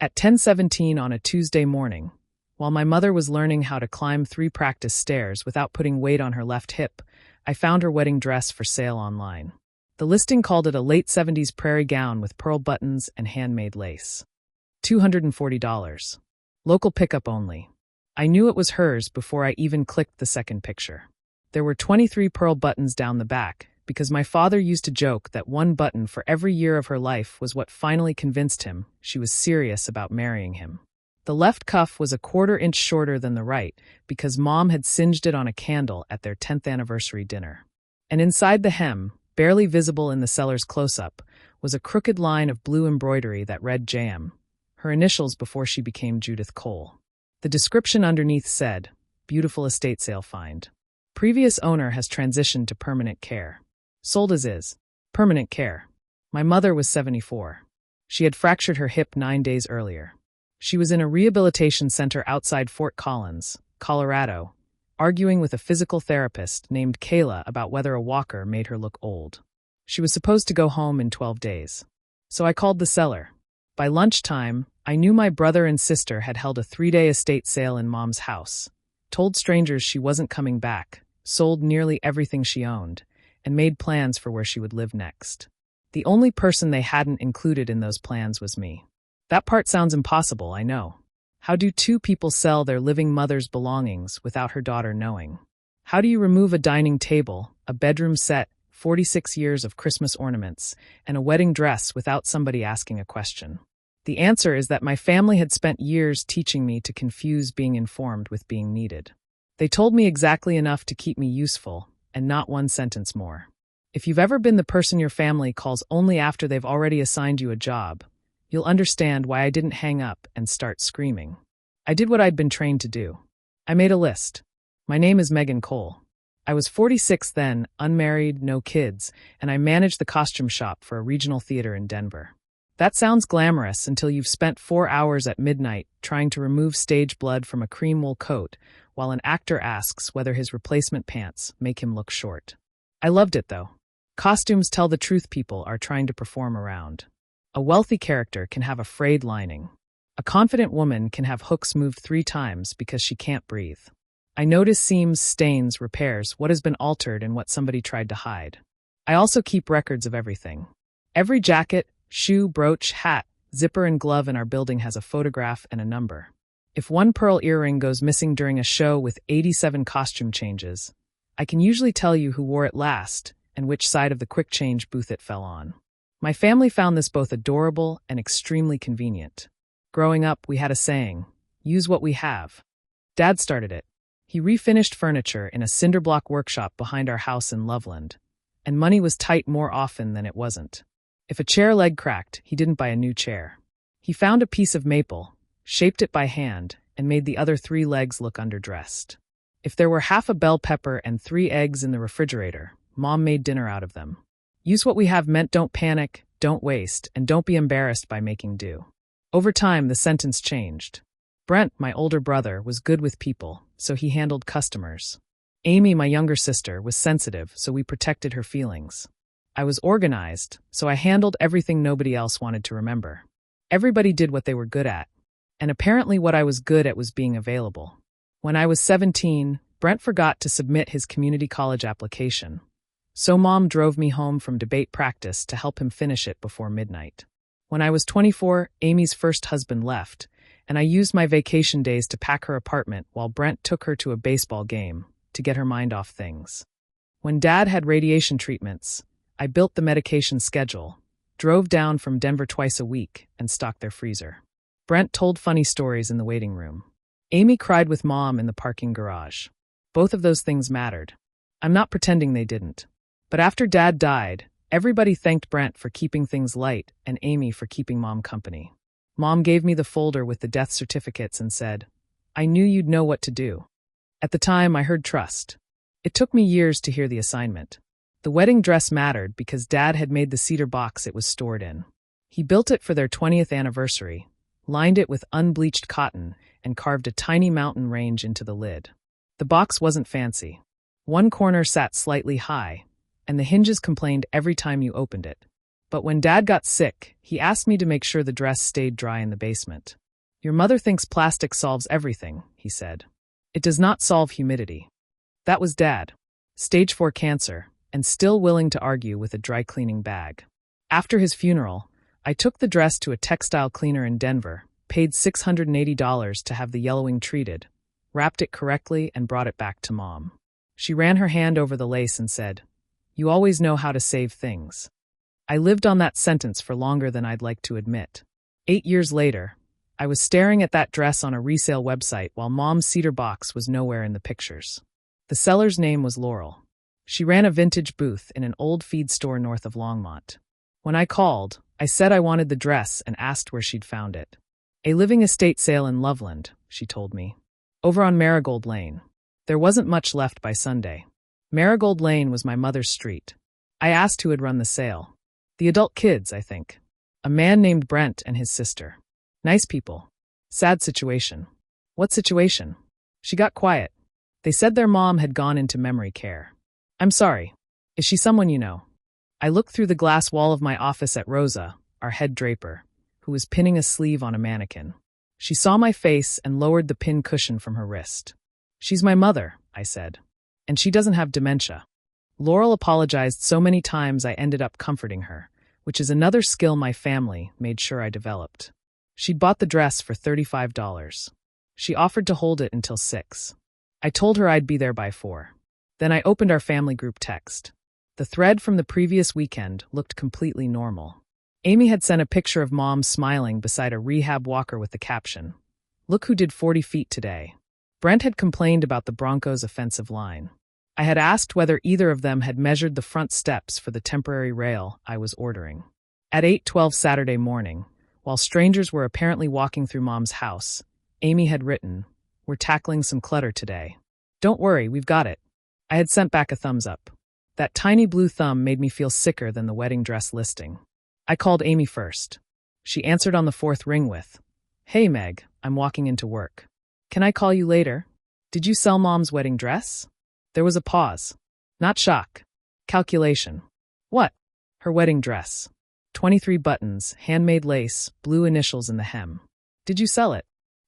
At 10:17 on a Tuesday morning, while my mother was learning how to climb 3 practice stairs without putting weight on her left hip, I found her wedding dress for sale online. The listing called it a late 70s prairie gown with pearl buttons and handmade lace. $240. Local pickup only. I knew it was hers before I even clicked the second picture. There were 23 pearl buttons down the back, because my father used to joke that 1 button for every year of her life was what finally convinced him she was serious about marrying him. The left cuff was a 1/4 inch shorter than the right because Mom had singed it on a candle at their 10th anniversary dinner. And inside the hem, barely visible in the seller's close-up, was a crooked line of blue embroidery that read JM, her initials before she became Judith Cole. The description underneath said, "Beautiful estate sale find. Previous owner has transitioned to permanent care. Sold as is. Permanent care." My mother was 74. She had fractured her hip 9 days earlier. She was in a rehabilitation center outside Fort Collins, Colorado, arguing with a physical therapist named Kayla about whether a walker made her look old. She was supposed to go home in 12 days. So I called the seller. By lunchtime, I knew my brother and sister had held a 3-day estate sale in Mom's house, told strangers she wasn't coming back, sold nearly everything she owned, and made plans for where she would live next. The only person they hadn't included in those plans was me. That part sounds impossible, I know. How do 2 people sell their living mother's belongings without her daughter knowing? How do you remove a dining table, a bedroom set, 46 years of Christmas ornaments, and a wedding dress without somebody asking a question? The answer is that my family had spent years teaching me to confuse being informed with being needed. They told me exactly enough to keep me useful, and not 1 sentence more. If you've ever been the person your family calls only after they've already assigned you a job, you'll understand why I didn't hang up and start screaming. I did what I'd been trained to do. I made a list. My name is Megan Cole. I was 46 then, unmarried, no kids, and I managed the costume shop for a regional theater in Denver. That sounds glamorous until you've spent 4 hours at midnight trying to remove stage blood from a cream wool coat while an actor asks whether his replacement pants make him look short. I loved it though. Costumes tell the truth people are trying to perform around. A wealthy character can have a frayed lining. A confident woman can have hooks moved 3 times because she can't breathe. I notice seams, stains, repairs, what has been altered and what somebody tried to hide. I also keep records of everything. Every jacket, shoe, brooch, hat, zipper and glove in our building has a photograph and a number. If 1 pearl earring goes missing during a show with 87 costume changes, I can usually tell you who wore it last and which side of the quick change booth it fell on. My family found this both adorable and extremely convenient. Growing up, we had a saying, "Use what we have." Dad started it. He refinished furniture in a cinder block workshop behind our house in Loveland, and money was tight more often than it wasn't. If a chair leg cracked, he didn't buy a new chair. He found a piece of maple, shaped it by hand, and made the other 3 legs look underdressed. If there were half a bell pepper and 3 eggs in the refrigerator, Mom made dinner out of them. Use what we have meant don't panic, don't waste, and don't be embarrassed by making do. Over time, the sentence changed. Brent, my older brother, was good with people, so he handled customers. Amy, my younger sister, was sensitive, so we protected her feelings. I was organized, so I handled everything nobody else wanted to remember. Everybody did what they were good at, and apparently what I was good at was being available. When I was 17, Brent forgot to submit his community college application, so Mom drove me home from debate practice to help him finish it before midnight. When I was 24, Amy's first husband left, and I used my vacation days to pack her apartment while Brent took her to a baseball game to get her mind off things. When Dad had radiation treatments, I built the medication schedule, drove down from Denver twice a week, and stocked their freezer. Brent told funny stories in the waiting room. Amy cried with Mom in the parking garage. Both of those things mattered. I'm not pretending they didn't. But after Dad died, everybody thanked Brent for keeping things light and Amy for keeping Mom company. Mom gave me the folder with the death certificates and said, "I knew you'd know what to do." At the time, I heard trust. It took me years to hear the assignment. The wedding dress mattered because Dad had made the cedar box it was stored in. He built it for their 20th anniversary, lined it with unbleached cotton, and carved a tiny mountain range into the lid. The box wasn't fancy. 1 corner sat slightly high, and the hinges complained every time you opened it. But when Dad got sick, he asked me to make sure the dress stayed dry in the basement. Your mother thinks plastic solves everything, he said. It does not solve humidity. That was Dad. Stage 4 cancer, and still willing to argue with a dry cleaning bag. After his funeral, I took the dress to a textile cleaner in Denver, paid $680 to have the yellowing treated, wrapped it correctly, and brought it back to Mom. She ran her hand over the lace and said, "You always know how to save things." I lived on that sentence for longer than I'd like to admit. 8 years later, I was staring at that dress on a resale website while Mom's cedar box was nowhere in the pictures. The seller's name was Laurel. She ran a vintage booth in an old feed store north of Longmont. When I called, I said I wanted the dress and asked where she'd found it. "A living estate sale in Loveland," she told me. "Over on Marigold Lane." There wasn't much left by Sunday. Marigold Lane was my mother's street. I asked who had run the sale. The adult kids, I think. A man named Brent and his sister. Nice people. Sad situation. What situation? She got quiet. They said their mom had gone into memory care. I'm sorry. Is she someone you know? I looked through the glass wall of my office at Rosa, our head draper, who was pinning a sleeve on a mannequin. She saw my face and lowered the pin cushion from her wrist. "She's my mother," I said. "And she doesn't have dementia." Laurel apologized so many times I ended up comforting her, which is another skill my family made sure I developed. She'd bought the dress for $35. She offered to hold it until 6. I told her I'd be there by 4. Then I opened our family group text. The thread from the previous weekend looked completely normal. Amy had sent a picture of Mom smiling beside a rehab walker with the caption, "Look who did 40 feet today." Brent had complained about the Broncos' offensive line. I had asked whether either of them had measured the front steps for the temporary rail I was ordering. At 8:12 Saturday morning, while strangers were apparently walking through Mom's house, Amy had written, "We're tackling some clutter today. Don't worry, we've got it." I had sent back a thumbs up. That tiny blue thumb made me feel sicker than the wedding dress listing. I called Amy first. She answered on the 4th ring with, "Hey Meg, I'm walking into work. Can I call you later? Did you sell Mom's wedding dress?" There was a pause. Not shock. Calculation. What? Her wedding dress. 23 buttons, handmade lace, blue initials in the hem. Did you sell it?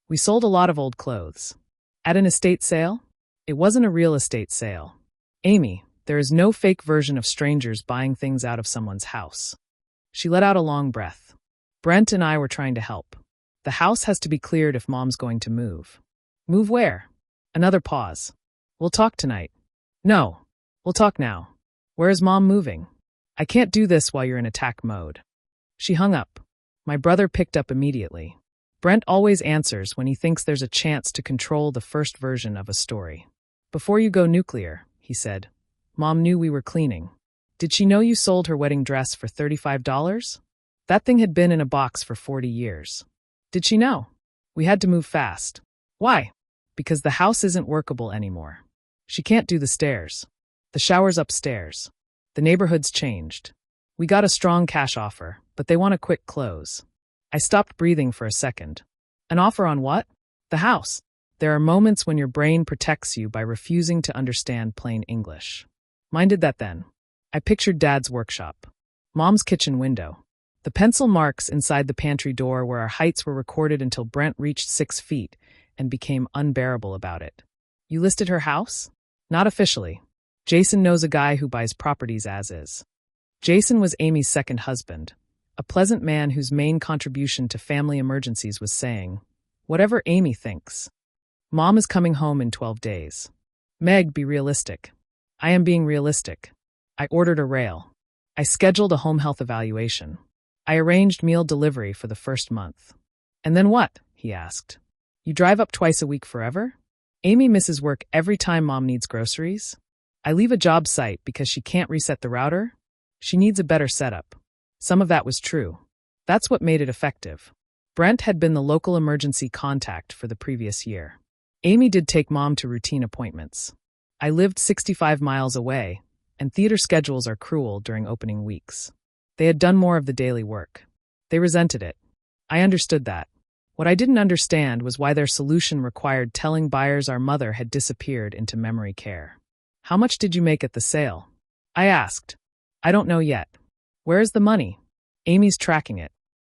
We sold a lot of old clothes. At an estate sale? It wasn't a real estate sale. Amy, there is no fake version of strangers buying things out of someone's house. She let out a long breath. Brent and I were trying to help. The house has to be cleared if Mom's going to move. Move where? Another pause. We'll talk tonight. No. We'll talk now. Where is Mom moving? I can't do this while you're in attack mode. She hung up. My brother picked up immediately. Brent always answers when he thinks there's a chance to control the first version of a story. "Before you go nuclear," he said, "Mom knew we were cleaning. Did she know you sold her wedding dress for $35? That thing had been in a box for 40 years. Did she know? We had to move fast. Why? Because the house isn't workable anymore. She can't do the stairs. The shower's upstairs. The neighborhood's changed. We got a strong cash offer, but they want a quick close." I stopped breathing for a second. An offer on what? The house. There are moments when your brain protects you by refusing to understand plain English. Mine did that then. I pictured Dad's workshop. Mom's kitchen window. The pencil marks inside the pantry door where our heights were recorded until Brent reached 6 feet and became unbearable about it. "You listed her house?" "Not officially. Jason knows a guy who buys properties as is." Jason was Amy's second husband, a pleasant man whose main contribution to family emergencies was saying, "Whatever Amy thinks. Mom is coming home in 12 days. Meg, be realistic." I am being realistic. I ordered a rail. I scheduled a home health evaluation. I arranged meal delivery for the first month. "And then what?" he asked. "You drive up twice a week forever?" Amy misses work every time Mom needs groceries. I leave a job site because she can't reset the router. She needs a better setup. Some of that was true. That's what made it effective. Brent had been the local emergency contact for the previous year. Amy did take Mom to routine appointments. I lived 65 miles away, and theater schedules are cruel during opening weeks. They had done more of the daily work. They resented it. I understood that. What I didn't understand was why their solution required telling buyers our mother had disappeared into memory care. "How much did you make at the sale?" I asked. "I don't know yet." "Where is the money?" Amy's tracking it.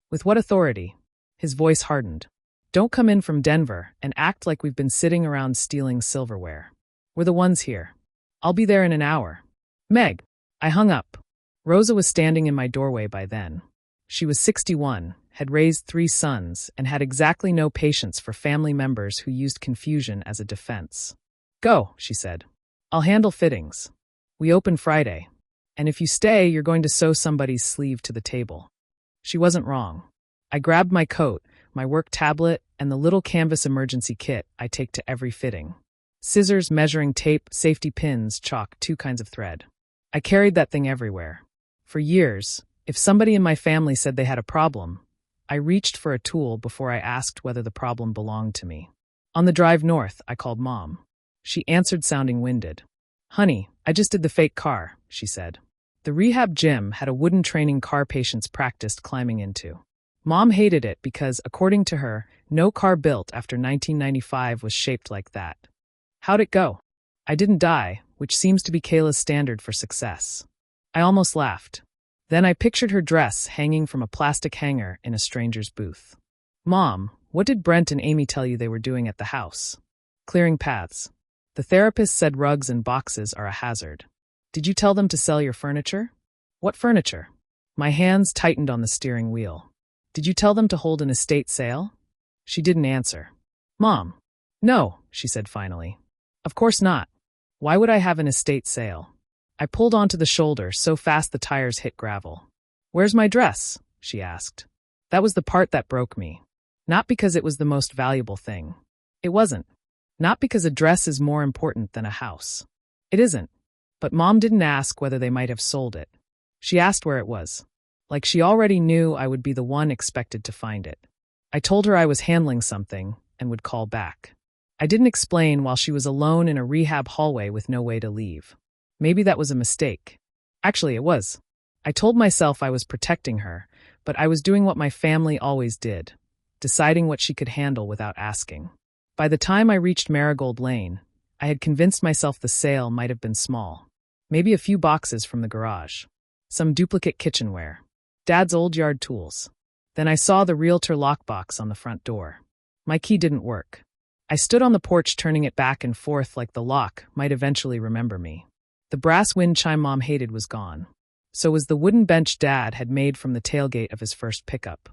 With what authority? His voice hardened. Don't come in from Denver and act like we've been sitting around stealing silverware. We're the ones here. I'll be there in an hour. Meg. I hung up. Rosa was standing in my doorway by then. She was 61, had raised 3 sons, and had exactly no patience for family members who used confusion as a defense. Go, she said. I'll handle fittings. We open Friday. And if you stay, you're going to sew somebody's sleeve to the table. She wasn't wrong. I grabbed my coat, my work tablet, and the little canvas emergency kit I take to every fitting. Scissors, measuring tape, safety pins, chalk, 2 kinds of thread. I carried that thing everywhere. For years, if somebody in my family said they had a problem, I reached for a tool before I asked whether the problem belonged to me. On the drive north, I called Mom. She answered sounding winded. Honey, I just did the fake car, she said. The rehab gym had a wooden training car patients practiced climbing into. Mom hated it because, according to her, no car built after 1995 was shaped like that. How'd it go? I didn't die, which seems to be Kayla's standard for success. I almost laughed. Then I pictured her dress hanging from a plastic hanger in a stranger's booth. Mom, what did Brent and Amy tell you they were doing at the house? Clearing paths. The therapist said rugs and boxes are a hazard. Did you tell them to sell your furniture? What furniture? My hands tightened on the steering wheel. Did you tell them to hold an estate sale? She didn't answer. Mom. No, she said finally. Of course not. Why would I have an estate sale? I pulled onto the shoulder so fast the tires hit gravel. Where's my dress? She asked. That was the part that broke me. Not because it was the most valuable thing. It wasn't. Not because a dress is more important than a house. It isn't. But Mom didn't ask whether they might have sold it. She asked where it was. Like she already knew I would be the one expected to find it. I told her I was handling something and would call back. I didn't explain while she was alone in a rehab hallway with no way to leave. Maybe that was a mistake. Actually, it was. I told myself I was protecting her, but I was doing what my family always did, deciding what she could handle without asking. By the time I reached Marigold Lane, I had convinced myself the sale might have been small. Maybe a few boxes from the garage. Some duplicate kitchenware. Dad's old yard tools. Then I saw the realtor lockbox on the front door. My key didn't work. I stood on the porch turning it back and forth like the lock might eventually remember me. The brass wind chime Mom hated was gone. So was the wooden bench Dad had made from the tailgate of his first pickup.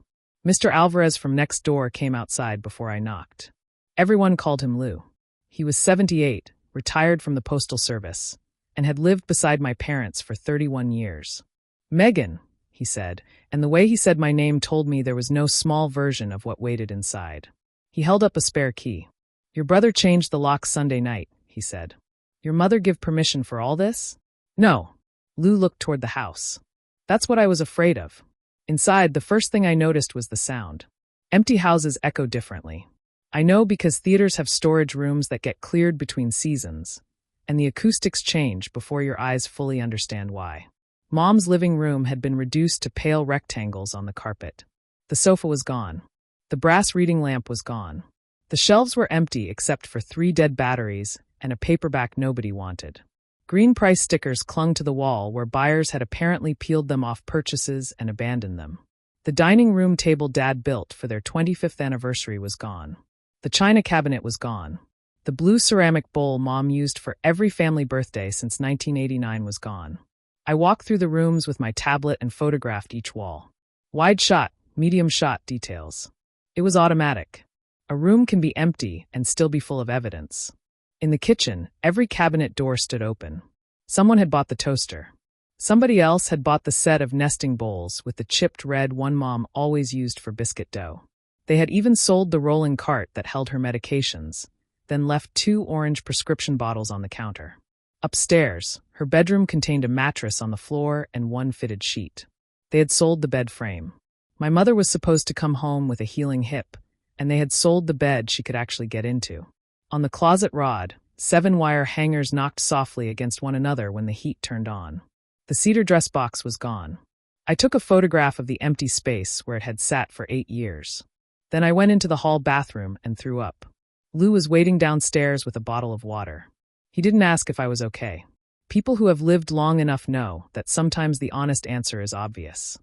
Mr. Alvarez from next door came outside before I knocked. Everyone called him Lou. He was 78, retired from the Postal Service, and had lived beside my parents for 31 years. Megan, he said, and the way he said my name told me there was no small version of what waited inside. He held up a spare key. Your brother changed the lock Sunday night, he said. Your mother give permission for all this? No. Lou looked toward the house. That's what I was afraid of. Inside, the first thing I noticed was the sound. Empty houses echo differently. I know because theaters have storage rooms that get cleared between seasons, and the acoustics change before your eyes fully understand why. Mom's living room had been reduced to pale rectangles on the carpet. The sofa was gone. The brass reading lamp was gone. The shelves were empty except for 3 dead batteries and a paperback nobody wanted. Green price stickers clung to the wall where buyers had apparently peeled them off purchases and abandoned them. The dining room table Dad built for their 25th anniversary was gone. The china cabinet was gone. The blue ceramic bowl Mom used for every family birthday since 1989 was gone. I walked through the rooms with my tablet and photographed each wall. Wide shot, medium shot details. It was automatic. A room can be empty and still be full of evidence. In the kitchen, every cabinet door stood open. Someone had bought the toaster. Somebody else had bought the set of nesting bowls with the chipped red one Mom always used for biscuit dough. They had even sold the rolling cart that held her medications, then left 2 orange prescription bottles on the counter. Upstairs, her bedroom contained a mattress on the floor and 1 fitted sheet. They had sold the bed frame. My mother was supposed to come home with a healing hip, and they had sold the bed she could actually get into. On the closet rod, 7-wire hangers knocked softly against one another when the heat turned on. The cedar dress box was gone. I took a photograph of the empty space where it had sat for 8 years. Then I went into the hall bathroom and threw up. Lou was waiting downstairs with a bottle of water. He didn't ask if I was okay. People who have lived long enough know that sometimes the honest answer is obvious.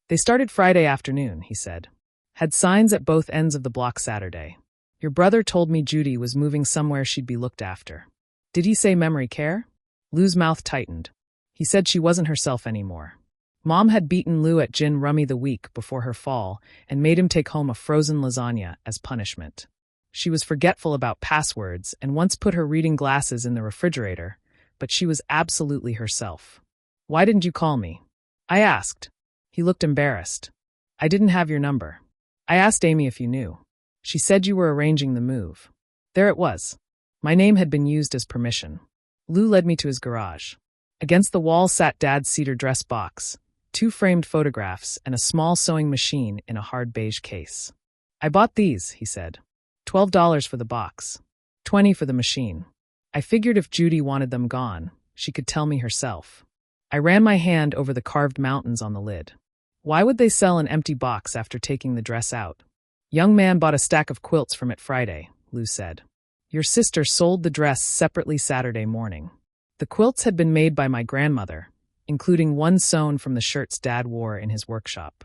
They started Friday afternoon, he said. Had signs at both ends of the block Saturday. Your brother told me Judy was moving somewhere she'd be looked after. Did he say memory care? Lou's mouth tightened. He said she wasn't herself anymore. Mom had beaten Lou at gin rummy the week before her fall and made him take home a frozen lasagna as punishment. She was forgetful about passwords and once put her reading glasses in the refrigerator, but she was absolutely herself. Why didn't you call me? I asked. He looked embarrassed. I didn't have your number. I asked Amy if you knew. She said you were arranging the move. There it was. My name had been used as permission. Lou led me to his garage. Against the wall sat Dad's cedar dress box, 2 framed photographs, and a small sewing machine in a hard beige case. I bought these, he said. $12 for the box. $20 for the machine. I figured if Judy wanted them gone, she could tell me herself. I ran my hand over the carved mountains on the lid. Why would they sell an empty box after taking the dress out? Young man bought a stack of quilts from it Friday, Lou said. Your sister sold the dress separately Saturday morning. The quilts had been made by my grandmother, including one sewn from the shirts Dad wore in his workshop.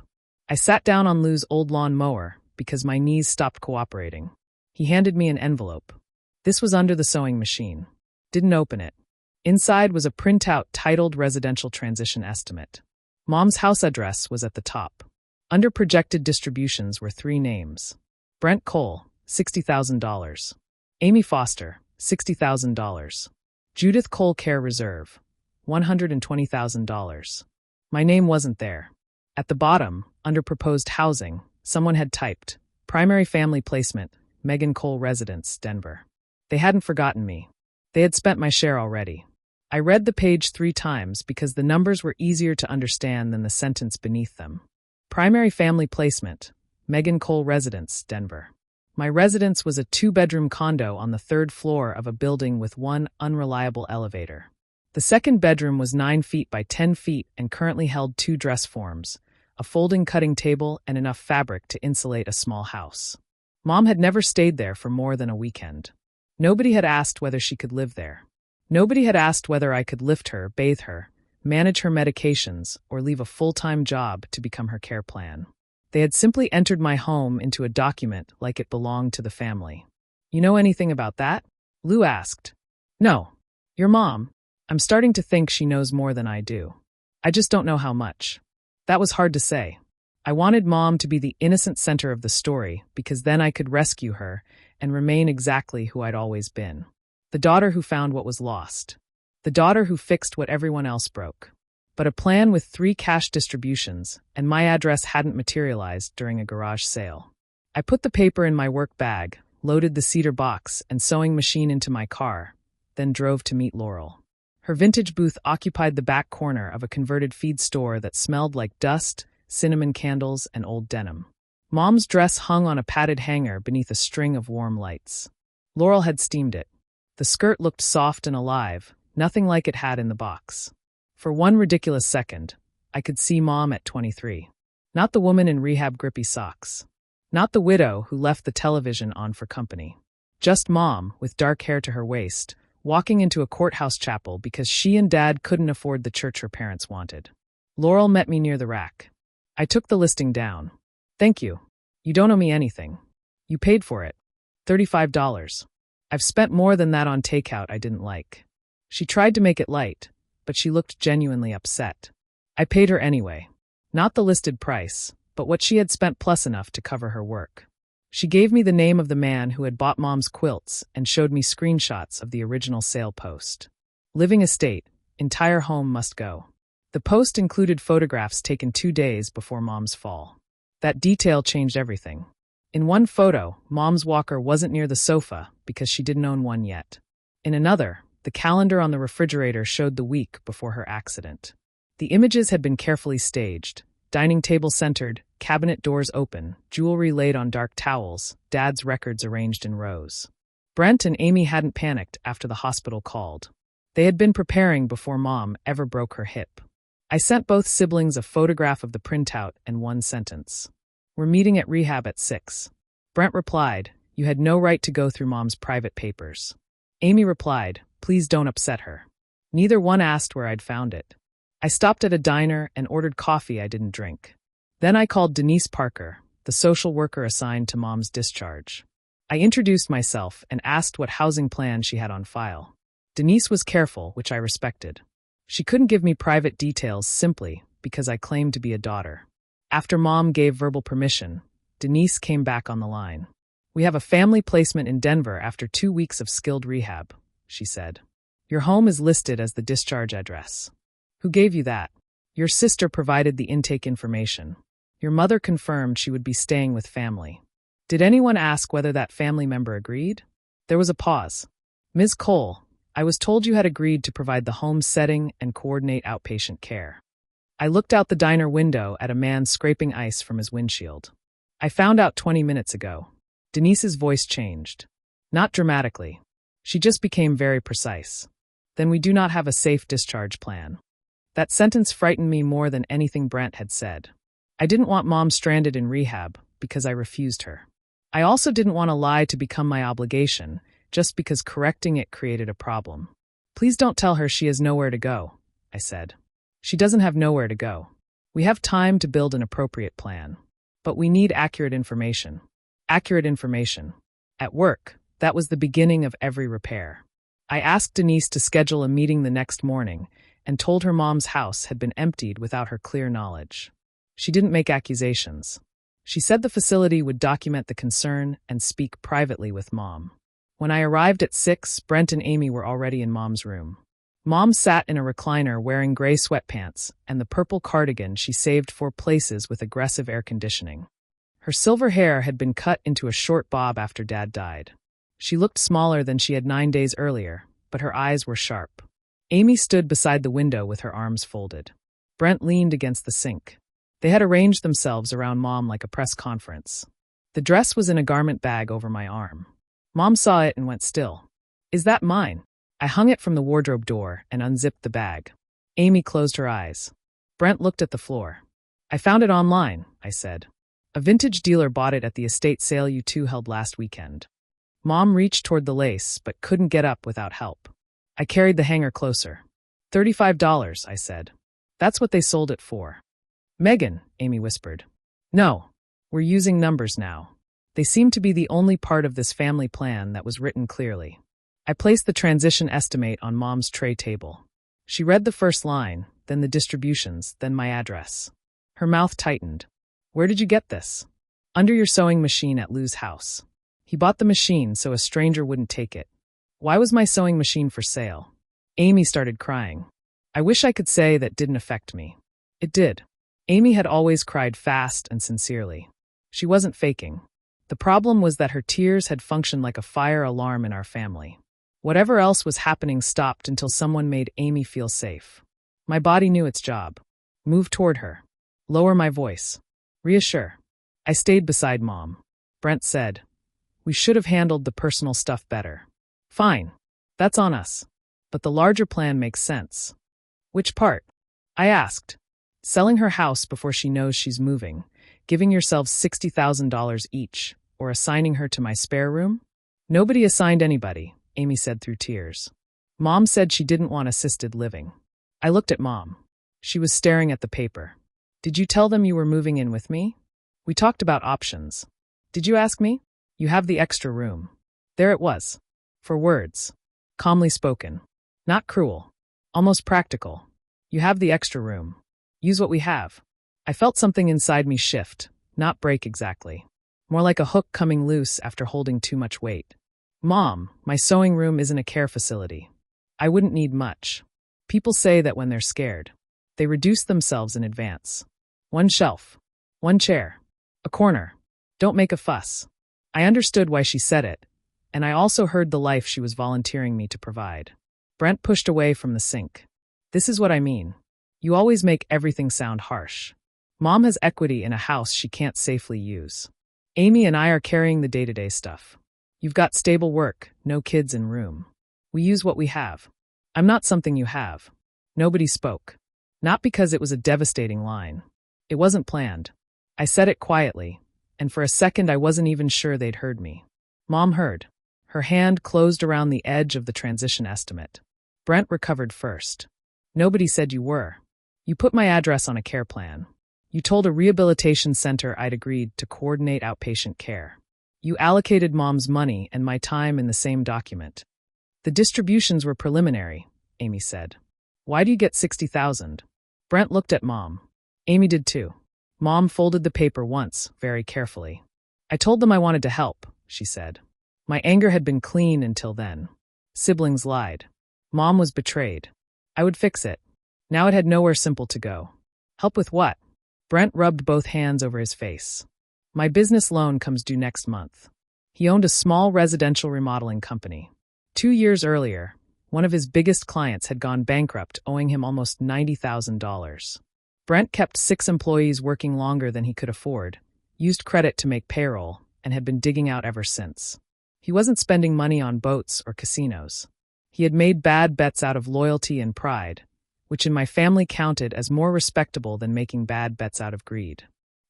I sat down on Lou's old lawn mower because my knees stopped cooperating. He handed me an envelope. This was under the sewing machine. Didn't open it. Inside was a printout titled Residential Transition Estimate. Mom's house address was at the top. Under projected distributions were 3 names. Brent Cole, $60,000. Amy Foster, $60,000. Judith Cole Care Reserve, $120,000. My name wasn't there. At the bottom, under proposed housing, someone had typed, Primary Family Placement, Megan Cole Residence, Denver. They hadn't forgotten me. They had spent my share already. I read the page 3 times because the numbers were easier to understand than the sentence beneath them. Primary Family Placement, Megan Cole Residence, Denver. My residence was a 2-bedroom condo on the 3rd floor of a building with 1 unreliable elevator. The 2nd bedroom was 9 feet by 10 feet and currently held 2 dress forms, a folding cutting table, and enough fabric to insulate a small house. Mom had never stayed there for more than a weekend. Nobody had asked whether she could live there. Nobody had asked whether I could lift her, bathe her, manage her medications, or leave a full-time job to become her care plan. They had simply entered my home into a document like it belonged to the family. You know anything about that? Lou asked. No. Your mom. I'm starting to think she knows more than I do. I just don't know how much. That was hard to say. I wanted Mom to be the innocent center of the story because then I could rescue her and remain exactly who I'd always been. The daughter who found what was lost. The daughter who fixed what everyone else broke. But a plan with 3 cash distributions, and my address hadn't materialized during a garage sale. I put the paper in my work bag, loaded the cedar box and sewing machine into my car, then drove to meet Laurel. Her vintage booth occupied the back corner of a converted feed store that smelled like dust, cinnamon candles, and old denim. Mom's dress hung on a padded hanger beneath a string of warm lights. Laurel had steamed it. The skirt looked soft and alive, nothing like it had in the box. For one ridiculous second, I could see Mom at 23. Not the woman in rehab grippy socks. Not the widow who left the television on for company. Just Mom, with dark hair to her waist, walking into a courthouse chapel because she and Dad couldn't afford the church her parents wanted. Laurel met me near the rack. I took the listing down. Thank you. You don't owe me anything. You paid for it. $35. I've spent more than that on takeout I didn't like. She tried to make it light, but she looked genuinely upset. I paid her anyway. Not the listed price, but what she had spent plus enough to cover her work. She gave me the name of the man who had bought Mom's quilts and showed me screenshots of the original sale post. Living estate, entire home must go. The post included photographs taken 2 days before Mom's fall. That detail changed everything. In one photo, Mom's walker wasn't near the sofa because she didn't own one yet. In another, the calendar on the refrigerator showed the week before her accident. The images had been carefully staged. Dining table centered, cabinet doors open, jewelry laid on dark towels, Dad's records arranged in rows. Brent and Amy hadn't panicked after the hospital called. They had been preparing before Mom ever broke her hip. I sent both siblings a photograph of the printout and one sentence. We're meeting at Rehab at 6. Brent replied, you had no right to go through Mom's private papers. Amy replied, please don't upset her. Neither one asked where I'd found it. I stopped at a diner and ordered coffee I didn't drink. Then I called Denise Parker, the social worker assigned to Mom's discharge. I introduced myself and asked what housing plan she had on file. Denise was careful, which I respected. She couldn't give me private details simply because I claimed to be a daughter. After Mom gave verbal permission, Denise came back on the line. "We have a family placement in Denver after 2 weeks of skilled rehab," she said. "Your home is listed as the discharge address." "Who gave you that?" "Your sister provided the intake information. Your mother confirmed she would be staying with family." "Did anyone ask whether that family member agreed?" There was a pause. "Ms. Cole, I was told you had agreed to provide the home setting and coordinate outpatient care." I looked out the diner window at a man scraping ice from his windshield. "I found out 20 minutes ago." Denise's voice changed. Not dramatically. She just became very precise. "Then we do not have a safe discharge plan." That sentence frightened me more than anything Brent had said. I didn't want Mom stranded in rehab because I refused her. I also didn't want a lie to become my obligation just because correcting it created a problem. "Please don't tell her she has nowhere to go," I said. "She doesn't have nowhere to go. We have time to build an appropriate plan. But we need accurate information." Accurate information. At work, that was the beginning of every repair. I asked Denise to schedule a meeting the next morning and told her Mom's house had been emptied without her clear knowledge. She didn't make accusations. She said the facility would document the concern and speak privately with Mom. When I arrived at 6, Brent and Amy were already in Mom's room. Mom sat in a recliner wearing gray sweatpants and the purple cardigan she saved for places with aggressive air conditioning. Her silver hair had been cut into a short bob after Dad died. She looked smaller than she had 9 days earlier, but her eyes were sharp. Amy stood beside the window with her arms folded. Brent leaned against the sink. They had arranged themselves around Mom like a press conference. The dress was in a garment bag over my arm. Mom saw it and went still. "Is that mine?" I hung it from the wardrobe door and unzipped the bag. Amy closed her eyes. Brent looked at the floor. "I found it online," I said. "A vintage dealer bought it at the estate sale you two held last weekend." Mom reached toward the lace but couldn't get up without help. I carried the hanger closer. $35, I said. "That's what they sold it for." "Megan," Amy whispered. "No, we're using numbers now. They seem to be the only part of this family plan that was written clearly." I placed the transition estimate on Mom's tray table. She read the first line, then the distributions, then my address. Her mouth tightened. "Where did you get this?" "Under your sewing machine at Lou's house. He bought the machine so a stranger wouldn't take it." "Why was my sewing machine for sale?" Amy started crying. I wish I could say that didn't affect me. It did. Amy had always cried fast and sincerely. She wasn't faking. The problem was that her tears had functioned like a fire alarm in our family. Whatever else was happening stopped until someone made Amy feel safe. My body knew its job. Move toward her. Lower my voice. Reassure. I stayed beside Mom. Brent said, "We should have handled the personal stuff better." "Fine. That's on us. But the larger plan makes sense." "Which part?" I asked. "Selling her house before she knows she's moving, giving yourselves $60,000 each, or assigning her to my spare room?" "Nobody assigned anybody," Amy said through tears. "Mom said she didn't want assisted living." I looked at Mom. She was staring at the paper. "Did you tell them you were moving in with me?" "We talked about options." "Did you ask me?" "You have the extra room." There it was. 4 words. Calmly spoken. Not cruel. Almost practical. "You have the extra room. Use what we have." I felt something inside me shift, not break exactly. More like a hook coming loose after holding too much weight. "Mom, my sewing room isn't a care facility. I wouldn't need much. People say that when they're scared, they reduce themselves in advance. 1 shelf. 1 chair. A corner. Don't make a fuss." I understood why she said it, and I also heard the life she was volunteering me to provide. Brent pushed away from the sink. "This is what I mean. You always make everything sound harsh. Mom has equity in a house she can't safely use. Amy and I are carrying the day-to-day stuff. You've got stable work, no kids in room. We use what we have. I'm not something you have." Nobody spoke. Not because it was a devastating line. It wasn't planned. I said it quietly, and for a second I wasn't even sure they'd heard me. Mom heard. Her hand closed around the edge of the transition estimate. Brent recovered first. "Nobody said you were. You put my address on a care plan. You told a rehabilitation center I'd agreed to coordinate outpatient care. You allocated Mom's money and my time in the same document. The distributions were preliminary, Amy said. Why do you get $60,000? Brent looked at Mom. Amy did too. Mom folded the paper once, very carefully. I told them I wanted to help, she said. My anger had been clean until then. Siblings lied. Mom was betrayed. I would fix it. Now it had nowhere simple to go. Help with what? Brent rubbed both hands over his face. My business loan comes due next month. He owned a small residential remodeling company. 2 years earlier, one of his biggest clients had gone bankrupt, owing him almost $90,000. Brent kept 6 employees working longer than he could afford, used credit to make payroll, and had been digging out ever since. He wasn't spending money on boats or casinos. He had made bad bets out of loyalty and pride, which in my family counted as more respectable than making bad bets out of greed.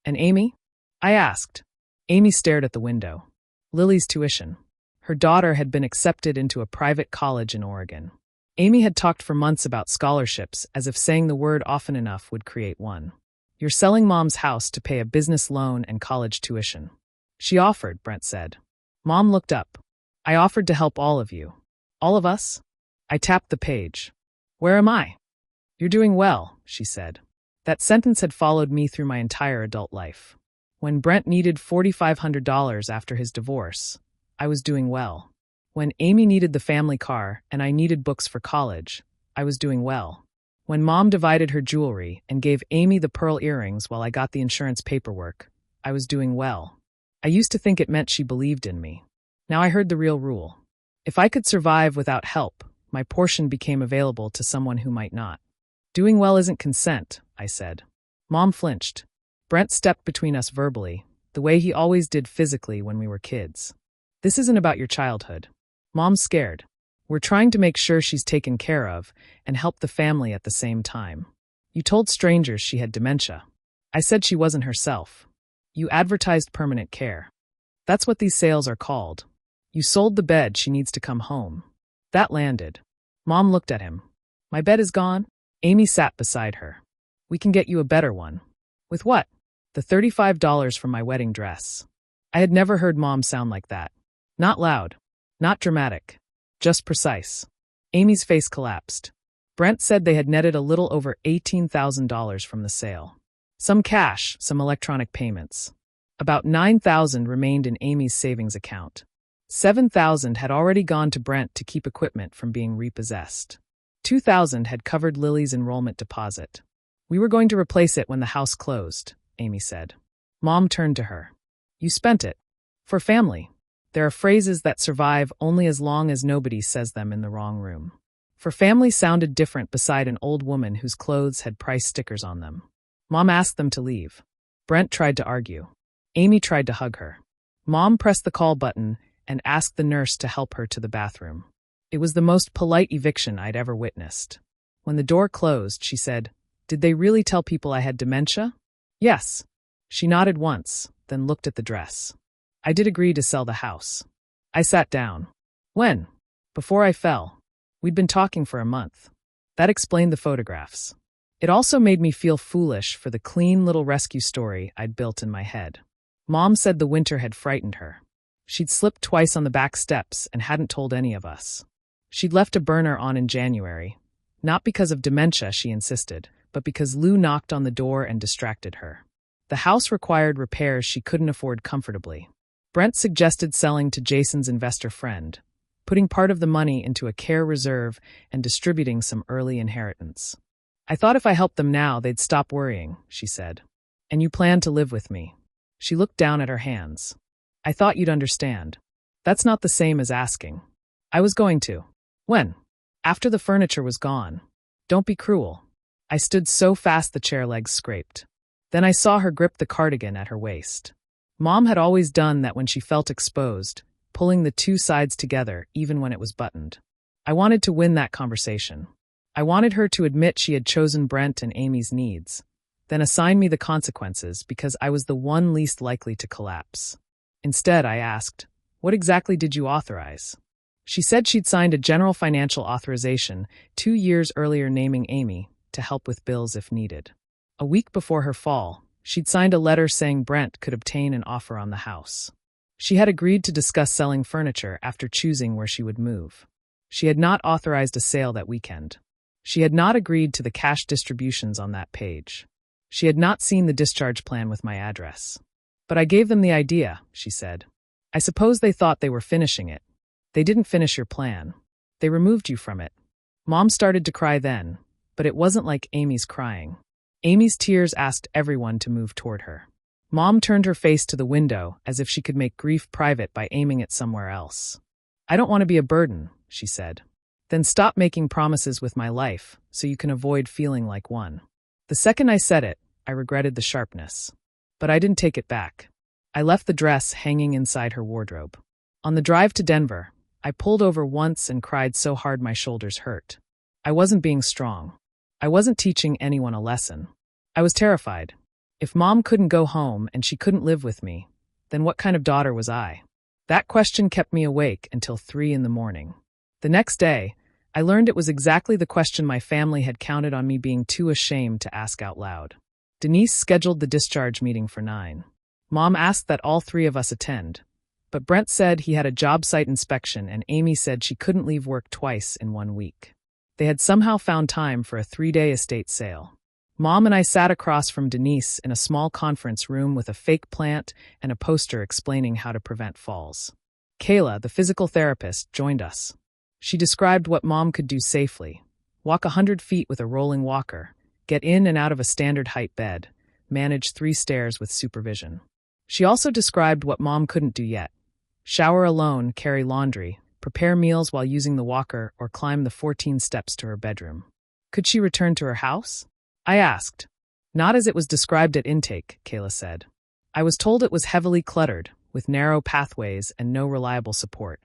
And Amy? I asked. Amy stared at the window. Lily's tuition. Her daughter had been accepted into a private college in Oregon. Amy had talked for months about scholarships, as if saying the word often enough would create one. You're selling Mom's house to pay a business loan and college tuition. She offered, Brent said. Mom looked up. I offered to help all of you. All of us? I tapped the page. Where am I? You're doing well, she said. That sentence had followed me through my entire adult life. When Brent needed $4,500 after his divorce, I was doing well. When Amy needed the family car and I needed books for college, I was doing well. When Mom divided her jewelry and gave Amy the pearl earrings while I got the insurance paperwork, I was doing well. I used to think it meant she believed in me. Now I heard the real rule. If I could survive without help, my portion became available to someone who might not. Doing well isn't consent, I said. Mom flinched. Brent stepped between us verbally, the way he always did physically when we were kids. This isn't about your childhood. Mom's scared. We're trying to make sure she's taken care of and help the family at the same time. You told strangers she had dementia. I said she wasn't herself. You advertised permanent care. That's what these sales are called. You sold the bed she needs to come home. That landed. Mom looked at him. My bed is gone? Amy sat beside her. We can get you a better one. With what? The $35 from my wedding dress. I had never heard Mom sound like that. Not loud. Not dramatic. Just precise. Amy's face collapsed. Brent said they had netted a little over $18,000 from the sale. Some cash, some electronic payments. About $9,000 remained in Amy's savings account. $7,000 had already gone to Brent to keep equipment from being repossessed. $2,000 had covered Lily's enrollment deposit. We were going to replace it when the house closed, Amy said. Mom turned to her. You spent it. For family. There are phrases that survive only as long as nobody says them in the wrong room. For family sounded different beside an old woman whose clothes had price stickers on them. Mom asked them to leave. Brent tried to argue. Amy tried to hug her. Mom pressed the call button and asked the nurse to help her to the bathroom. It was the most polite eviction I'd ever witnessed. When the door closed, she said, Did they really tell people I had dementia? Yes. She nodded once, then looked at the dress. I did agree to sell the house. I sat down. When? Before I fell. We'd been talking for a month. That explained the photographs. It also made me feel foolish for the clean little rescue story I'd built in my head. Mom said the winter had frightened her. She'd slipped twice on the back steps and hadn't told any of us. She'd left a burner on in January, not because of dementia, she insisted, but because Lou knocked on the door and distracted her. The house required repairs she couldn't afford comfortably. Brent suggested selling to Jason's investor friend, putting part of the money into a care reserve and distributing some early inheritance. I thought if I helped them now, they'd stop worrying, she said. And you plan to live with me. She looked down at her hands. I thought you'd understand. That's not the same as asking. I was going to. When? After the furniture was gone. Don't be cruel. I stood so fast the chair legs scraped. Then I saw her grip the cardigan at her waist. Mom had always done that when she felt exposed, pulling the two sides together even when it was buttoned. I wanted to win that conversation. I wanted her to admit she had chosen Brent and Amy's needs, then assign me the consequences because I was the one least likely to collapse. Instead, I asked, What exactly did you authorize? She said she'd signed a general financial authorization 2 years earlier naming Amy to help with bills if needed. A week before her fall, She'd signed a letter saying Brent could obtain an offer on the house. She had agreed to discuss selling furniture after choosing where she would move. She had not authorized a sale that weekend. She had not agreed to the cash distributions on that page. She had not seen the discharge plan with my address. But I gave them the idea, she said. I suppose they thought they were finishing it. They didn't finish your plan. They removed you from it. Mom started to cry then, but it wasn't like Amy's crying. Amy's tears asked everyone to move toward her. Mom turned her face to the window as if she could make grief private by aiming it somewhere else. I don't want to be a burden, she said. Then stop making promises with my life so you can avoid feeling like one. The second I said it, I regretted the sharpness. But I didn't take it back. I left the dress hanging inside her wardrobe. On the drive to Denver, I pulled over once and cried so hard my shoulders hurt. I wasn't being strong. I wasn't teaching anyone a lesson. I was terrified. If Mom couldn't go home and she couldn't live with me, then what kind of daughter was I? That question kept me awake until 3 a.m. The next day, I learned it was exactly the question my family had counted on me being too ashamed to ask out loud. Denise scheduled the discharge meeting for 9. Mom asked that all 3 of us attend, but Brent said he had a job site inspection and Amy said she couldn't leave work twice in 1 week. They had somehow found time for a 3-day estate sale. Mom and I sat across from Denise in a small conference room with a fake plant and a poster explaining how to prevent falls. Kayla, the physical therapist, joined us. She described what Mom could do safely: walk 100 feet with a rolling walker, get in and out of a standard height bed, manage 3 stairs with supervision. She also described what Mom couldn't do yet: shower alone, carry laundry, prepare meals while using the walker, or climb the 14 steps to her bedroom. Could she return to her house? I asked. Not as it was described at intake, Kayla said. I was told it was heavily cluttered, with narrow pathways and no reliable support.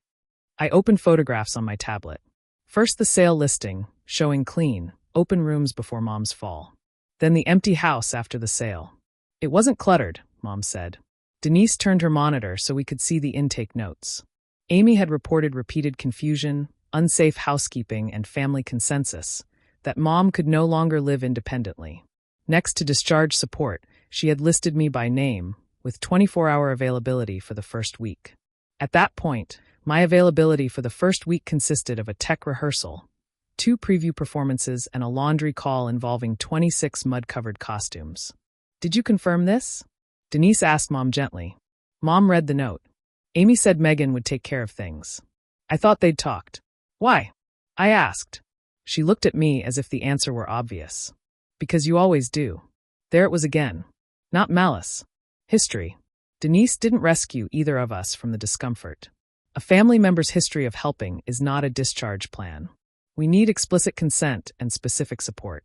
I opened photographs on my tablet. First the sale listing, showing clean, open rooms before Mom's fall. Then the empty house after the sale. It wasn't cluttered, Mom said. Denise turned her monitor so we could see the intake notes. Amy had reported repeated confusion, unsafe housekeeping, and family consensus, that Mom could no longer live independently. Next to discharge support, she had listed me by name, with 24-hour availability for the first week. At that point, my availability for the first week consisted of a tech rehearsal, 2 preview performances, and a laundry call involving 26 mud-covered costumes. Did you confirm this? Denise asked Mom gently. Mom read the note. Amy said Megan would take care of things. I thought they'd talked. Why? I asked. She looked at me as if the answer were obvious. Because you always do. There it was again. Not malice. History. Denise didn't rescue either of us from the discomfort. A family member's history of helping is not a discharge plan. We need explicit consent and specific support.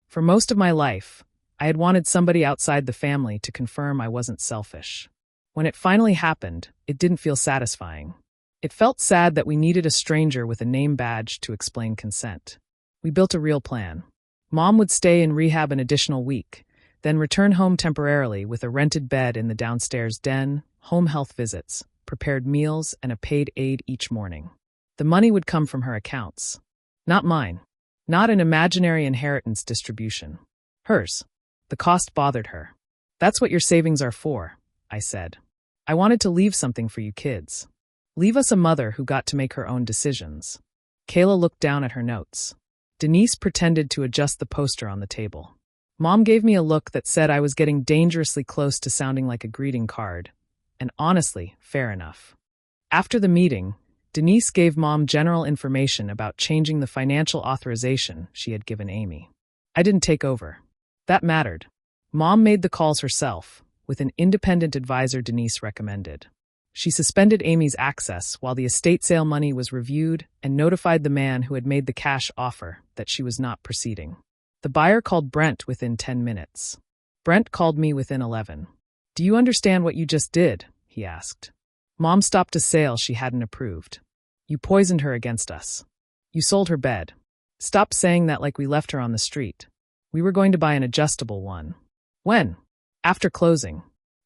For most of my life, I had wanted somebody outside the family to confirm I wasn't selfish. When it finally happened, it didn't feel satisfying. It felt sad that we needed a stranger with a name badge to explain consent. We built a real plan. Mom would stay in rehab an additional week, then return home temporarily with a rented bed in the downstairs den, home health visits, prepared meals, and a paid aide each morning. The money would come from her accounts. Not mine. Not an imaginary inheritance distribution. Hers. The cost bothered her. That's what your savings are for, I said. I wanted to leave something for you kids. Leave us a mother who got to make her own decisions. Kayla looked down at her notes. Denise pretended to adjust the poster on the table. Mom gave me a look that said I was getting dangerously close to sounding like a greeting card, and honestly, fair enough. After the meeting, Denise gave Mom general information about changing the financial authorization she had given Amy. I didn't take over. That mattered. Mom made the calls herself, with an independent advisor Denise recommended. She suspended Amy's access while the estate sale money was reviewed and notified the man who had made the cash offer that she was not proceeding. The buyer called Brent within 10 minutes. Brent called me within 11. Do you understand what you just did? He asked. Mom stopped a sale she hadn't approved. You poisoned her against us. You sold her bed. Stop saying that like we left her on the street. We were going to buy an adjustable one. When? After closing.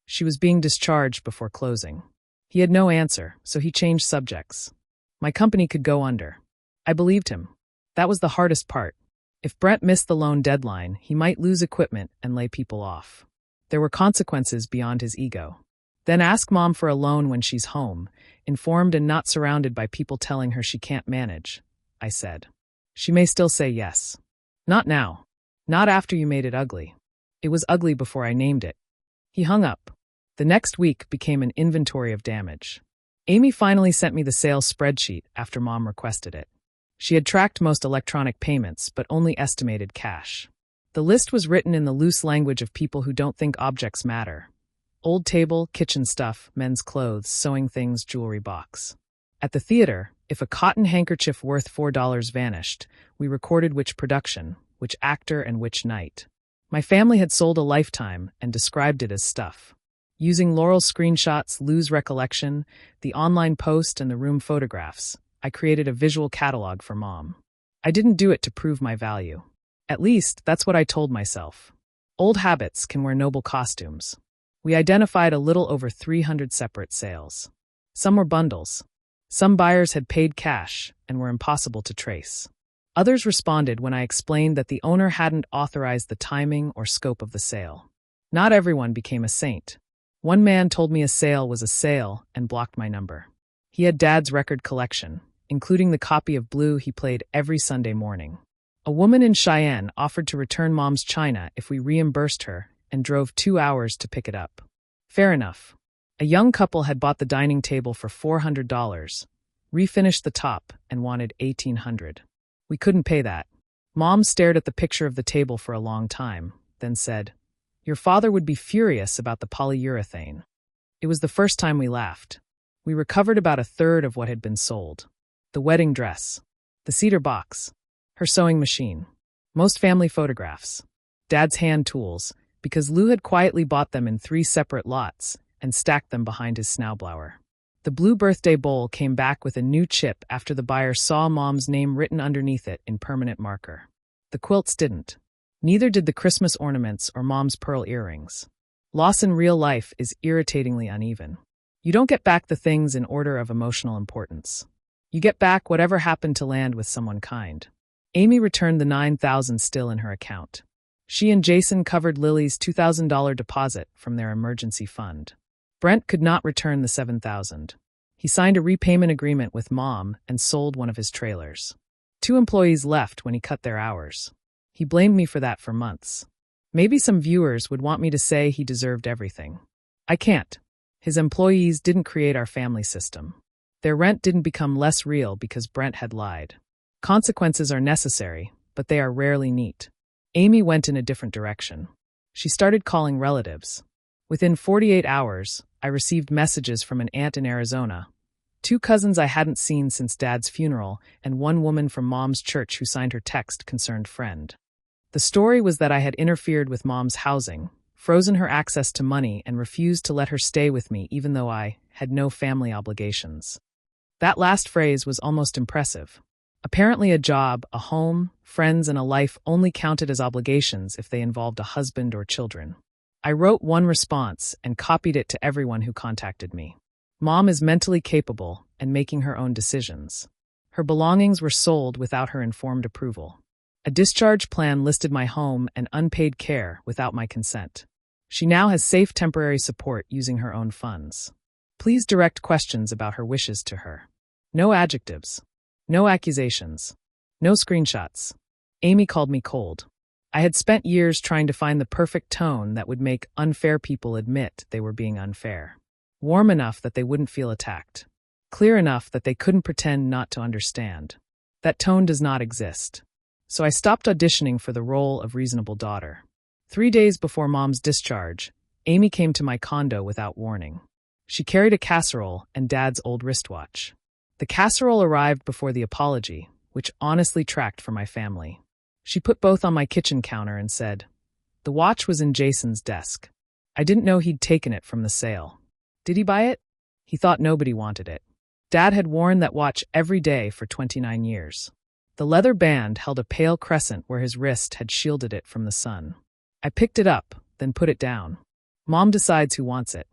She was being discharged before closing. He had no answer, so he changed subjects. My company could go under. I believed him. That was the hardest part. If Brent missed the loan deadline, he might lose equipment and lay people off. There were consequences beyond his ego. Then ask Mom for a loan when she's home, informed and not surrounded by people telling her she can't manage, I said. She may still say yes. Not now. Not after you made it ugly. It was ugly before I named it. He hung up. The next week became an inventory of damage. Amy finally sent me the sales spreadsheet after Mom requested it. She had tracked most electronic payments, but only estimated cash. The list was written in the loose language of people who don't think objects matter. Old table, kitchen stuff, men's clothes, sewing things, jewelry box. At the theater, if a cotton handkerchief worth $4 vanished, we recorded which production, which actor, and which night. My family had sold a lifetime and described it as stuff. Using Laurel's screenshots, Lou's recollection, the online post, and the room photographs, I created a visual catalog for Mom. I didn't do it to prove my value. At least, that's what I told myself. Old habits can wear noble costumes. We identified a little over 300 separate sales. Some were bundles. Some buyers had paid cash and were impossible to trace. Others responded when I explained that the owner hadn't authorized the timing or scope of the sale. Not everyone became a saint. One man told me a sale was a sale and blocked my number. He had Dad's record collection, including the copy of Blue he played every Sunday morning. A woman in Cheyenne offered to return Mom's china if we reimbursed her and drove 2 hours to pick it up. Fair enough. A young couple had bought the dining table for $400, refinished the top, and wanted $1,800. We couldn't pay that. Mom stared at the picture of the table for a long time, then said, "Your father would be furious about the polyurethane." It was the first time we laughed. We recovered about a third of what had been sold. The wedding dress, the cedar box, her sewing machine, most family photographs, Dad's hand tools, because Lou had quietly bought them in 3 separate lots and stacked them behind his snowblower. The blue birthday bowl came back with a new chip after the buyer saw Mom's name written underneath it in permanent marker. The quilts didn't. Neither did the Christmas ornaments or Mom's pearl earrings. Loss in real life is irritatingly uneven. You don't get back the things in order of emotional importance. You get back whatever happened to land with someone kind. Amy returned the $9,000 still in her account. She and Jason covered Lily's $2,000 deposit from their emergency fund. Brent could not return the $7,000. He signed a repayment agreement with Mom and sold one of his trailers. 2 employees left when he cut their hours. He blamed me for that for months. Maybe some viewers would want me to say he deserved everything. I can't. His employees didn't create our family system. Their rent didn't become less real because Brent had lied. Consequences are necessary, but they are rarely neat. Amy went in a different direction. She started calling relatives. Within 48 hours, I received messages from an aunt in Arizona, 2 cousins I hadn't seen since Dad's funeral, and 1 woman from Mom's church who signed her text concerned friend. The story was that I had interfered with Mom's housing, frozen her access to money, and refused to let her stay with me even though I had no family obligations. That last phrase was almost impressive. Apparently a job, a home, friends, and a life only counted as obligations if they involved a husband or children. I wrote one response and copied it to everyone who contacted me. Mom is mentally capable and making her own decisions. Her belongings were sold without her informed approval. A discharge plan listed my home and unpaid care without my consent. She now has safe temporary support using her own funds. Please direct questions about her wishes to her. No adjectives. No accusations. No screenshots. Amy called me cold. I had spent years trying to find the perfect tone that would make unfair people admit they were being unfair. Warm enough that they wouldn't feel attacked. Clear enough that they couldn't pretend not to understand. That tone does not exist. So I stopped auditioning for the role of reasonable daughter. 3 days before Mom's discharge, Amy came to my condo without warning. She carried a casserole and Dad's old wristwatch. The casserole arrived before the apology, which honestly tracked for my family. She put both on my kitchen counter and said, "The watch was in Jason's desk. I didn't know he'd taken it from the sale. Did he buy it? He thought nobody wanted it." Dad had worn that watch every day for 29 years. The leather band held a pale crescent where his wrist had shielded it from the sun. I picked it up, then put it down. Mom decides who wants it.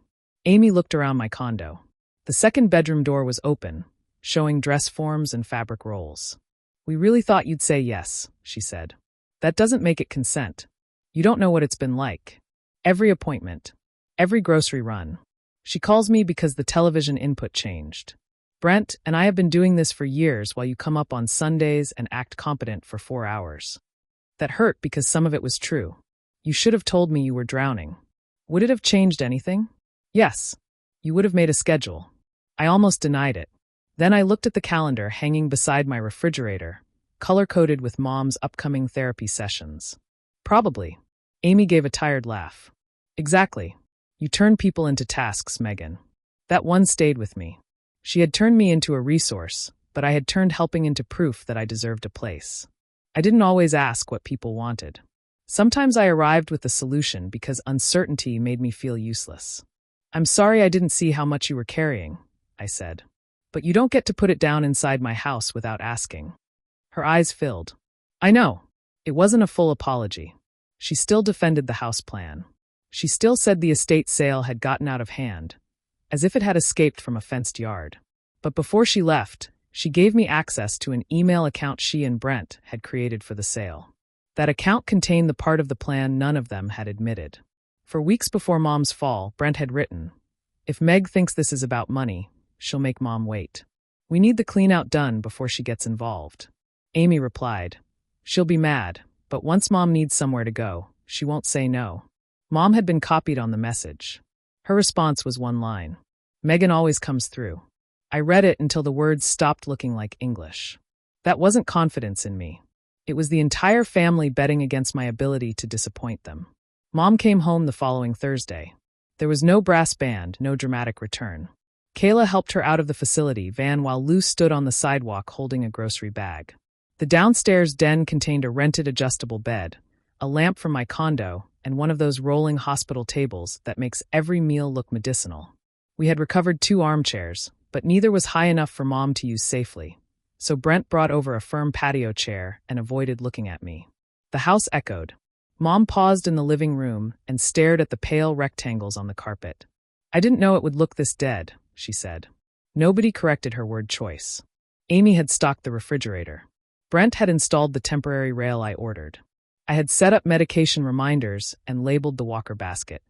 Amy looked around my condo. The 2nd bedroom door was open, showing dress forms and fabric rolls. "We really thought you'd say yes," she said. "That doesn't make it consent. You don't know what it's been like." Every appointment. Every grocery run. She calls me because the television input changed. Brent, and I have been doing this for years while you come up on Sundays and act competent for 4 hours. That hurt because some of it was true. You should have told me you were drowning. Would it have changed anything? Yes. You would have made a schedule. I almost denied it. Then I looked at the calendar hanging beside my refrigerator, color-coded with Mom's upcoming therapy sessions. Probably. Amy gave a tired laugh. Exactly. You turn people into tasks, Megan. That one stayed with me. She had turned me into a resource, but I had turned helping into proof that I deserved a place. I didn't always ask what people wanted. Sometimes I arrived with the solution because uncertainty made me feel useless. I'm sorry I didn't see how much you were carrying, I said. But you don't get to put it down inside my house without asking. Her eyes filled. I know. It wasn't a full apology. She still defended the house plan. She still said the estate sale had gotten out of hand, as if it had escaped from a fenced yard. But before she left, she gave me access to an email account she and Brent had created for the sale. That account contained the part of the plan none of them had admitted. For weeks before Mom's fall, Brent had written, "If Meg thinks this is about money, she'll make Mom wait. We need the clean-out done before she gets involved." Amy replied, "She'll be mad, but once Mom needs somewhere to go, she won't say no." Mom had been copied on the message. Her response was one line. "Megan always comes through." I read it until the words stopped looking like English. That wasn't confidence in me. It was the entire family betting against my ability to disappoint them. Mom came home the following Thursday. There was no brass band, no dramatic return. Kayla helped her out of the facility van while Lou stood on the sidewalk holding a grocery bag. The downstairs den contained a rented adjustable bed, a lamp from my condo, and one of those rolling hospital tables that makes every meal look medicinal. We had recovered 2 armchairs, but neither was high enough for Mom to use safely. So Brent brought over a firm patio chair and avoided looking at me. The house echoed. Mom paused in the living room and stared at the pale rectangles on the carpet. "I didn't know it would look this dead," she said. Nobody corrected her word choice. Amy had stocked the refrigerator. Brent had installed the temporary rail I ordered. I had set up medication reminders and labeled the walker basket.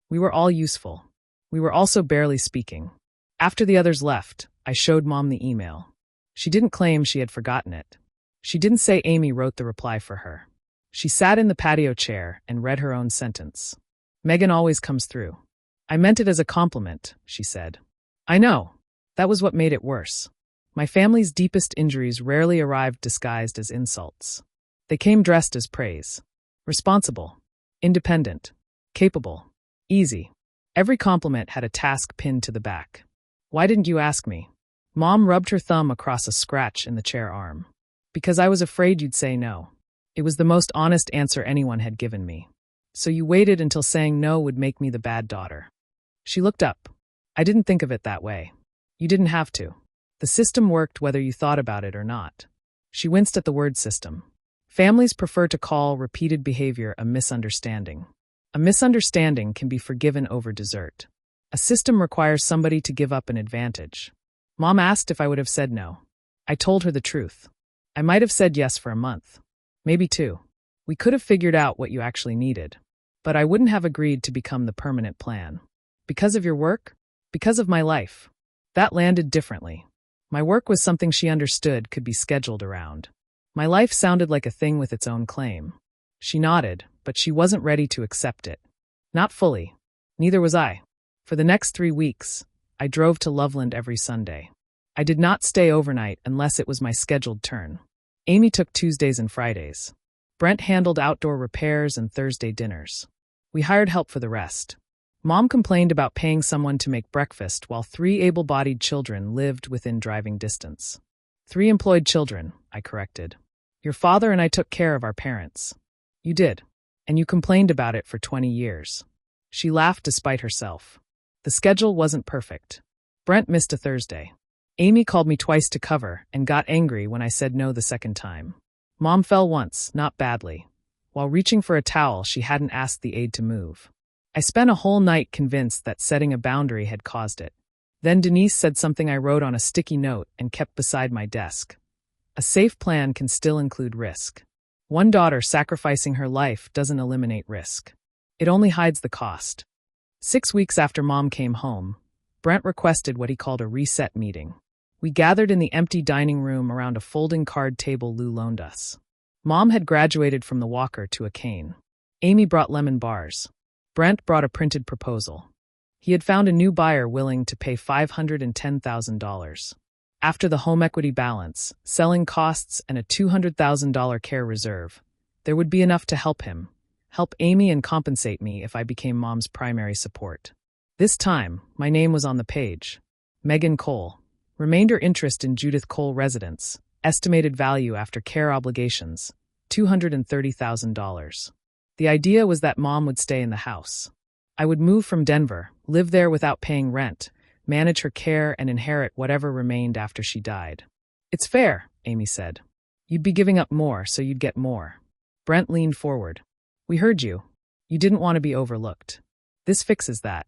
We were all useful. We were also barely speaking. After the others left, I showed Mom the email. She didn't claim she had forgotten it. She didn't say Amy wrote the reply for her. She sat in the patio chair and read her own sentence. "Megan always comes through." "I meant it as a compliment," she said. "I know. That was what made it worse. My family's deepest injuries rarely arrived disguised as insults. They came dressed as praise. Responsible. Independent. Capable. Easy. Every compliment had a task pinned to the back. Why didn't you ask me?" Mom rubbed her thumb across a scratch in the chair arm. "Because I was afraid you'd say no. It was the most honest answer anyone had given me. So you waited until saying no would make me the bad daughter." She looked up. "I didn't think of it that way. You didn't have to. The system worked whether you thought about it or not." She winced at the word system. Families prefer to call repeated behavior a misunderstanding. A misunderstanding can be forgiven over dessert. A system requires somebody to give up an advantage. Mom asked if I would have said no. I told her the truth. I might have said yes for a month. Maybe 2. We could have figured out what you actually needed. But I wouldn't have agreed to become the permanent plan. Because of your work? Because of my life. That landed differently. My work was something she understood could be scheduled around. My life sounded like a thing with its own claim. She nodded, but she wasn't ready to accept it. Not fully. Neither was I. For the next 3 weeks, I drove to Loveland every Sunday. I did not stay overnight unless it was my scheduled turn. Amy took Tuesdays and Fridays. Brent handled outdoor repairs and Thursday dinners. We hired help for the rest. Mom complained about paying someone to make breakfast while 3 able-bodied children lived within driving distance. 3 employed children, I corrected. Your father and I took care of our parents. You did. And you complained about it for 20 years. She laughed despite herself. The schedule wasn't perfect. Brent missed a Thursday. Amy called me twice to cover and got angry when I said no the second time. Mom fell once, not badly. While reaching for a towel, she hadn't asked the aide to move. I spent a whole night convinced that setting a boundary had caused it. Then Denise said something I wrote on a sticky note and kept beside my desk. A safe plan can still include risk. One daughter sacrificing her life doesn't eliminate risk. It only hides the cost. 6 weeks after Mom came home, Brent requested what he called a reset meeting. We gathered in the empty dining room around a folding card table Lou loaned us. Mom had graduated from the walker to a cane. Amy brought lemon bars. Brent brought a printed proposal. He had found a new buyer willing to pay $510,000. After the home equity balance, selling costs, and a $200,000 care reserve, there would be enough to help him, help Amy, and compensate me if I became Mom's primary support. This time, my name was on the page. Megan Cole. Remainder interest in Judith Cole residence. Estimated value after care obligations, $230,000. The idea was that Mom would stay in the house. I would move from Denver, live there without paying rent, manage her care, and inherit whatever remained after she died. It's fair, Amy said. You'd be giving up more, so you'd get more. Brent leaned forward. We heard you. You didn't want to be overlooked. This fixes that.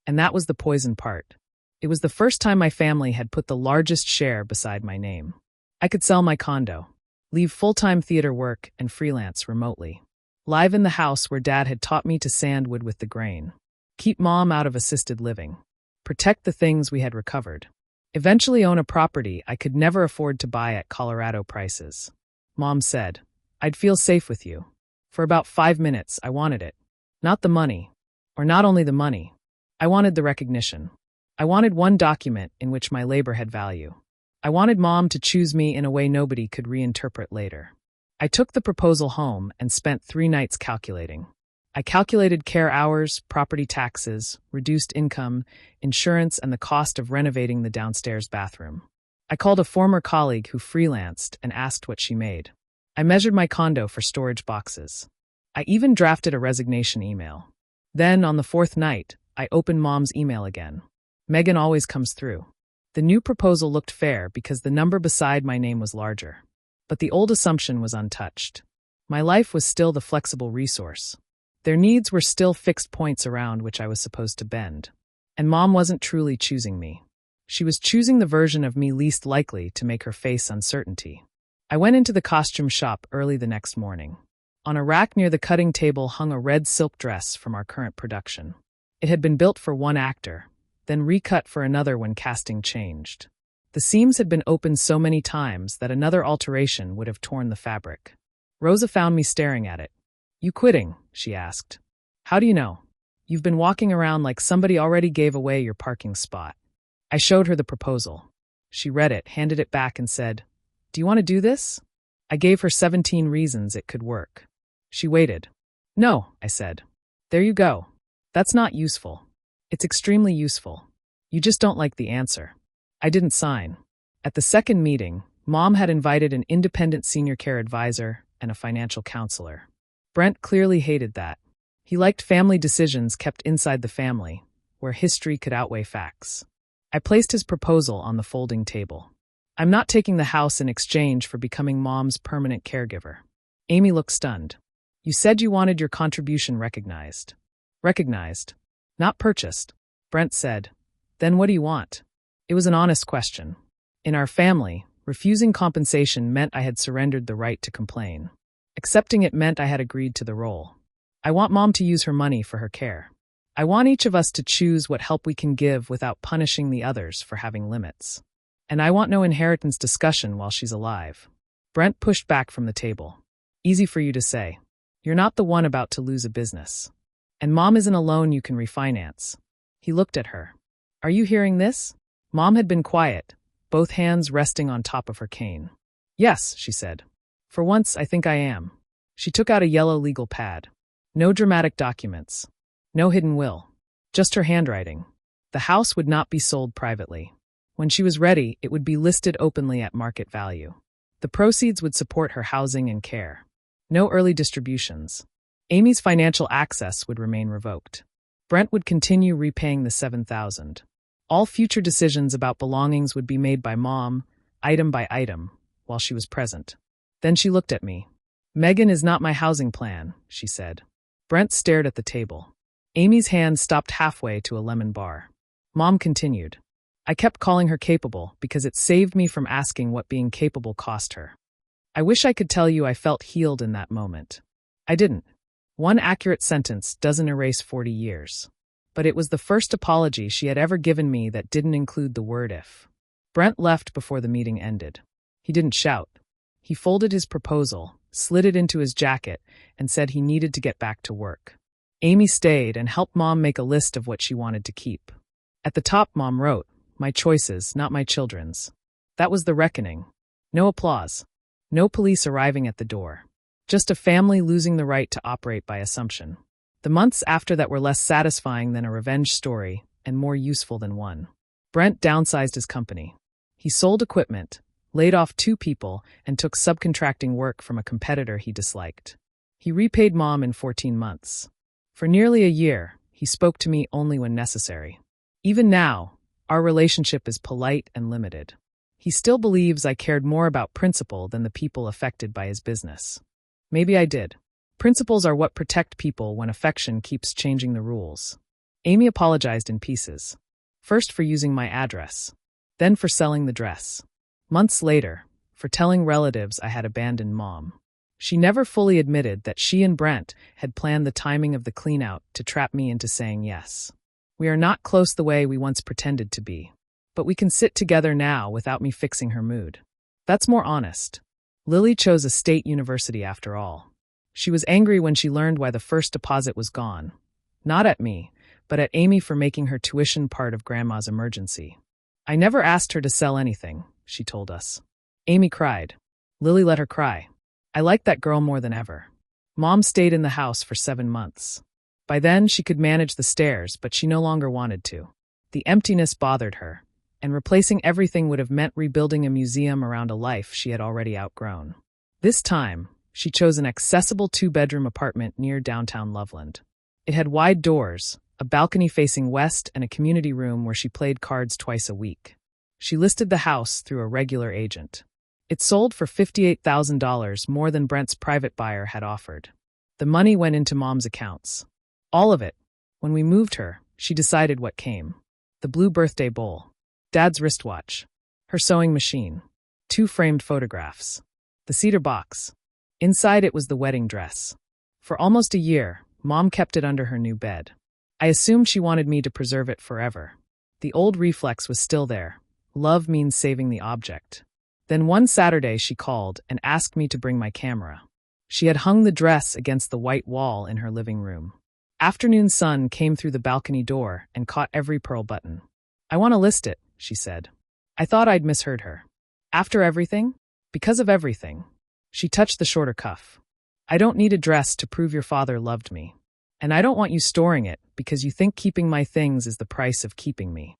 And that was the poison part. It was the first time my family had put the largest share beside my name. I could sell my condo, leave full-time theater work, and freelance remotely. Live in the house where Dad had taught me to sand wood with the grain. Keep Mom out of assisted living. Protect the things we had recovered. Eventually own a property I could never afford to buy at Colorado prices. Mom said, I'd feel safe with you. For about 5 minutes, I wanted it. Not the money. Or not only the money. I wanted the recognition. I wanted one document in which my labor had value. I wanted Mom to choose me in a way nobody could reinterpret later. I took the proposal home and spent 3 nights calculating. I calculated care hours, property taxes, reduced income, insurance, and the cost of renovating the downstairs bathroom. I called a former colleague who freelanced and asked what she made. I measured my condo for storage boxes. I even drafted a resignation email. Then, on the 4th night, I opened Mom's email again. Megan always comes through. The new proposal looked fair because the number beside my name was larger. But the old assumption was untouched. My life was still the flexible resource. Their needs were still fixed points around which I was supposed to bend. And Mom wasn't truly choosing me. She was choosing the version of me least likely to make her face uncertainty. I went into the costume shop early the next morning. On a rack near the cutting table hung a red silk dress from our current production. It had been built for one actor, then recut for another when casting changed. The seams had been opened so many times that another alteration would have torn the fabric. Rosa found me staring at it. You quitting? She asked. How do you know? You've been walking around like somebody already gave away your parking spot. I showed her the proposal. She read it, handed it back, and said, Do you want to do this? I gave her 17 reasons it could work. She waited. No, I said. There you go. That's not useful. It's extremely useful. You just don't like the answer. I didn't sign. At the second meeting, Mom had invited an independent senior care advisor and a financial counselor. Brent clearly hated that. He liked family decisions kept inside the family, where history could outweigh facts. I placed his proposal on the folding table. I'm not taking the house in exchange for becoming Mom's permanent caregiver. Amy looked stunned. You said you wanted your contribution recognized. Recognized. Not purchased. Brent said. Then what do you want? It was an honest question. In our family, refusing compensation meant I had surrendered the right to complain. Accepting it meant I had agreed to the role. I want Mom to use her money for her care. I want each of us to choose what help we can give without punishing the others for having limits. And I want no inheritance discussion while she's alive. Brent pushed back from the table. Easy for you to say. You're not the one about to lose a business. And Mom isn't a loan you can refinance. He looked at her. Are you hearing this? Mom had been quiet, both hands resting on top of her cane. Yes, she said. For once, I think I am. She took out a yellow legal pad. No dramatic documents. No hidden will. Just her handwriting. The house would not be sold privately. When she was ready, it would be listed openly at market value. The proceeds would support her housing and care. No early distributions. Amy's financial access would remain revoked. Brent would continue repaying the $7,000. All future decisions about belongings would be made by Mom, item by item, while she was present. Then she looked at me. Megan is not my housing plan, she said. Brent stared at the table. Amy's hand stopped halfway to a lemon bar. Mom continued. I kept calling her capable because it saved me from asking what being capable cost her. I wish I could tell you I felt healed in that moment. I didn't. One accurate sentence doesn't erase 40 years. But it was the first apology she had ever given me that didn't include the word if. Brent left before the meeting ended. He didn't shout. He folded his proposal, slid it into his jacket, and said he needed to get back to work. Amy stayed and helped Mom make a list of what she wanted to keep. At the top, Mom wrote, "My choices, not my children's." That was the reckoning. No applause. No police arriving at the door. Just a family losing the right to operate by assumption. The months after that were less satisfying than a revenge story and more useful than one. Brent downsized his company. He sold equipment, laid off 2 people, and took subcontracting work from a competitor he disliked. He repaid Mom in 14 months. For nearly a year, he spoke to me only when necessary. Even now, our relationship is polite and limited. He still believes I cared more about principle than the people affected by his business. Maybe I did. Principles are what protect people when affection keeps changing the rules. Amy apologized in pieces. First for using my address. Then for selling the dress. Months later, for telling relatives I had abandoned Mom. She never fully admitted that she and Brent had planned the timing of the clean-out to trap me into saying yes. We are not close the way we once pretended to be. But we can sit together now without me fixing her mood. That's more honest. Lily chose a state university after all. She was angry when she learned why the first deposit was gone. Not at me, but at Amy for making her tuition part of Grandma's emergency. I never asked her to sell anything, she told us. Amy cried. Lily let her cry. I liked that girl more than ever. Mom stayed in the house for 7 months. By then, she could manage the stairs, but she no longer wanted to. The emptiness bothered her, and replacing everything would have meant rebuilding a museum around a life she had already outgrown. This time, she chose an accessible 2-bedroom apartment near downtown Loveland. It had wide doors, a balcony facing west, and a community room where she played cards twice a week. She listed the house through a regular agent. It sold for $58,000, more than Brent's private buyer had offered. The money went into Mom's accounts. All of it. When we moved her, she decided what came. The blue birthday bowl. Dad's wristwatch. Her sewing machine. 2 framed photographs. The cedar box. Inside it was the wedding dress. For almost a year, Mom kept it under her new bed. I assumed she wanted me to preserve it forever. The old reflex was still there. Love means saving the object. Then one Saturday she called and asked me to bring my camera. She had hung the dress against the white wall in her living room. Afternoon sun came through the balcony door and caught every pearl button. I want to list it, she said. I thought I'd misheard her. After everything? Because of everything. She touched the shorter cuff. I don't need a dress to prove your father loved me. And I don't want you storing it because you think keeping my things is the price of keeping me.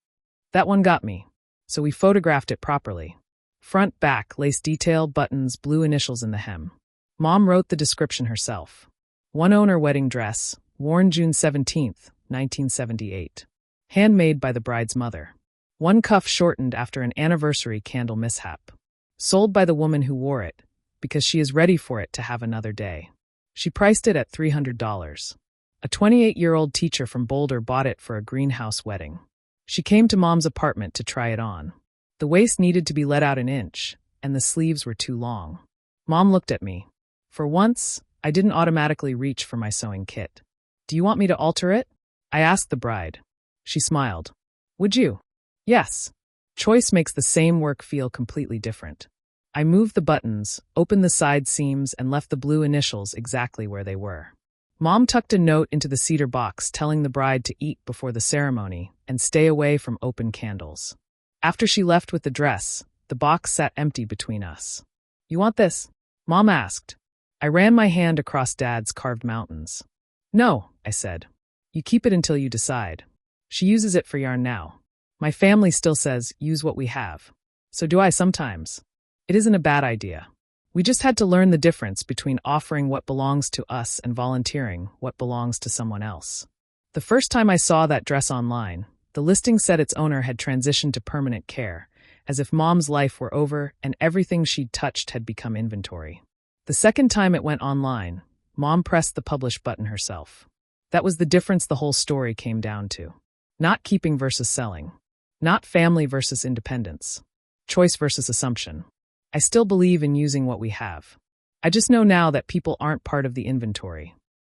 That one got me. So we photographed it properly. Front, back, lace detail, buttons, blue initials in the hem. Mom wrote the description herself. One owner wedding dress, worn June 17, 1978. Handmade by the bride's mother. One cuff shortened after an anniversary candle mishap. Sold by the woman who wore it, because she is ready for it to have another day. She priced it at $300. A 28-year-old teacher from Boulder bought it for a greenhouse wedding. She came to Mom's apartment to try it on. The waist needed to be let out an inch, and the sleeves were too long. Mom looked at me. For once, I didn't automatically reach for my sewing kit. Do you want me to alter it? I asked the bride. She smiled. Would you? Yes. Choice makes the same work feel completely different. I moved the buttons, opened the side seams, and left the blue initials exactly where they were. Mom tucked a note into the cedar box telling the bride to eat before the ceremony and stay away from open candles. After she left with the dress, the box sat empty between us. You want this? Mom asked. I ran my hand across Dad's carved mountains. No, I said. You keep it until you decide. She uses it for yarn now. My family still says, use what we have. So do I sometimes. It isn't a bad idea. We just had to learn the difference between offering what belongs to us and volunteering what belongs to someone else. The first time I saw that dress online, the listing said its owner had transitioned to permanent care, as if Mom's life were over and everything she'd touched had become inventory. The second time it went online, Mom pressed the publish button herself. That was the difference the whole story came down to. Not keeping versus selling. Not family versus independence. Choice versus assumption. I still believe in using what we have. I just know now that people aren't part of the inventory.